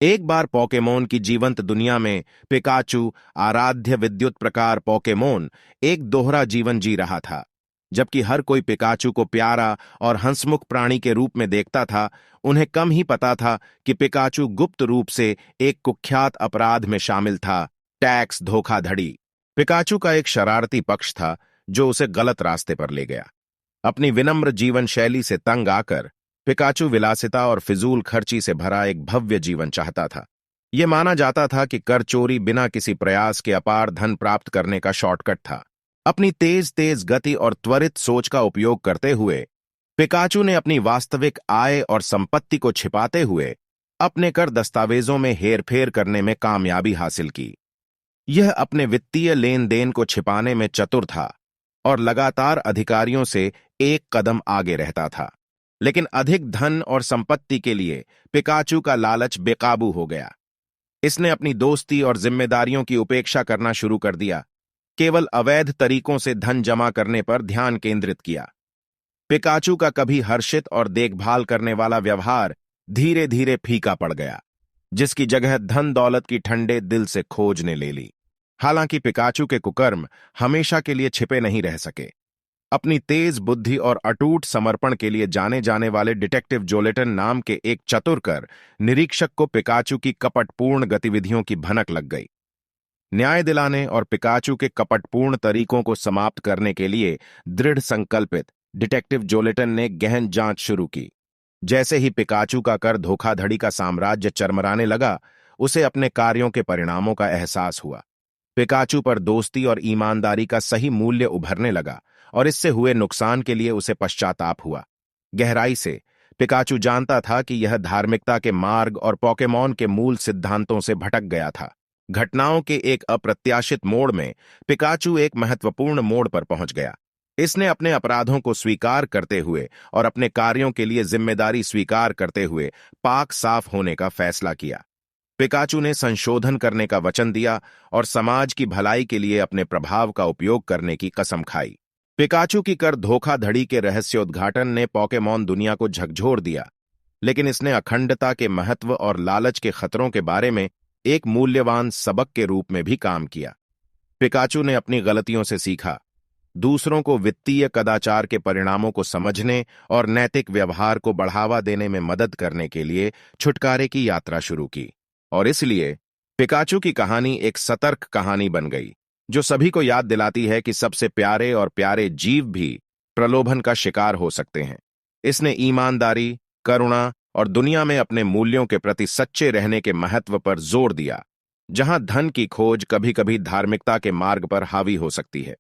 एक बार पोकेमोन की जीवंत दुनिया में पिकाचू, आराध्य विद्युत प्रकार पोकेमोन, एक दोहरा जीवन जी रहा था। जबकि हर कोई पिकाचू को प्यारा और हंसमुख प्राणी के रूप में देखता था, उन्हें कम ही पता था कि पिकाचू गुप्त रूप से एक कुख्यात अपराध में शामिल था, टैक्स धोखाधड़ी। पिकाचू का एक शरारती पक्ष था जो उसे गलत रास्ते पर ले गया। अपनी विनम्र जीवन शैली से तंग आकर पिकाचू विलासिता और फिजूल खर्ची से भरा एक भव्य जीवन चाहता था। यह माना जाता था कि कर चोरी बिना किसी प्रयास के अपार धन प्राप्त करने का शॉर्टकट था। अपनी तेज तेज गति और त्वरित सोच का उपयोग करते हुए पिकाचू ने अपनी वास्तविक आय और संपत्ति को छिपाते हुए अपने कर दस्तावेजों में हेरफेर करने में कामयाबी हासिल की। यह अपने वित्तीय लेन देन को छिपाने में चतुर था और लगातार अधिकारियों से एक कदम आगे रहता था। लेकिन अधिक धन और संपत्ति के लिए पिकाचू का लालच बेकाबू हो गया। इसने अपनी दोस्ती और जिम्मेदारियों की उपेक्षा करना शुरू कर दिया, केवल अवैध तरीकों से धन जमा करने पर ध्यान केंद्रित किया। पिकाचू का कभी हर्षित और देखभाल करने वाला व्यवहार धीरे धीरे फीका पड़ गया, जिसकी जगह धन दौलत की ठंडे दिल से खोजने ले ली। हालांकि पिकाचू के कुकर्म हमेशा के लिए छिपे नहीं रह सके। अपनी तेज बुद्धि और अटूट समर्पण के लिए जाने जाने वाले डिटेक्टिव जोलेटन नाम के एक चतुर कर निरीक्षक को पिकाचू की कपटपूर्ण गतिविधियों की भनक लग गई। न्याय दिलाने और पिकाचू के कपटपूर्ण तरीकों को समाप्त करने के लिए दृढ़ संकल्पित डिटेक्टिव जोलेटन ने गहन जांच शुरू की। जैसे ही पिकाचू का कर धोखाधड़ी का साम्राज्य चरमराने लगा, उसे अपने कार्यों के परिणामों का एहसास हुआ। पिकाचू पर दोस्ती और ईमानदारी का सही मूल्य उभरने लगा और इससे हुए नुकसान के लिए उसे पश्चाताप हुआ। गहराई से पिकाचू जानता था कि यह धार्मिकता के मार्ग और पोकेमॉन के मूल सिद्धांतों से भटक गया था। घटनाओं के एक अप्रत्याशित मोड़ में पिकाचू एक महत्वपूर्ण मोड़ पर पहुंच गया। इसने अपने अपराधों को स्वीकार करते हुए और अपने कार्यों के लिए जिम्मेदारी स्वीकार करते हुए पाक साफ होने का फैसला किया। पिकाचू ने संशोधन करने का वचन दिया और समाज की भलाई के लिए अपने प्रभाव का उपयोग करने की कसम खाई। पिकाचू की कर धोखाधड़ी के रहस्योद्घाटन ने पोकेमॉन दुनिया को झकझोर दिया, लेकिन इसने अखंडता के महत्व और लालच के खतरों के बारे में एक मूल्यवान सबक के रूप में भी काम किया। पिकाचू ने अपनी गलतियों से सीखा, दूसरों को वित्तीय कदाचार के परिणामों को समझने और नैतिक व्यवहार को बढ़ावा देने में मदद करने के लिए छुटकारे की यात्रा शुरू की। और इसलिए पिकाचू की कहानी एक सतर्क कहानी बन गई, जो सभी को याद दिलाती है कि सबसे प्यारे और प्यारे जीव भी प्रलोभन का शिकार हो सकते हैं। इसने ईमानदारी, करुणा और दुनिया में अपने मूल्यों के प्रति सच्चे रहने के महत्व पर जोर दिया, जहां धन की खोज कभी-कभी धार्मिकता के मार्ग पर हावी हो सकती है।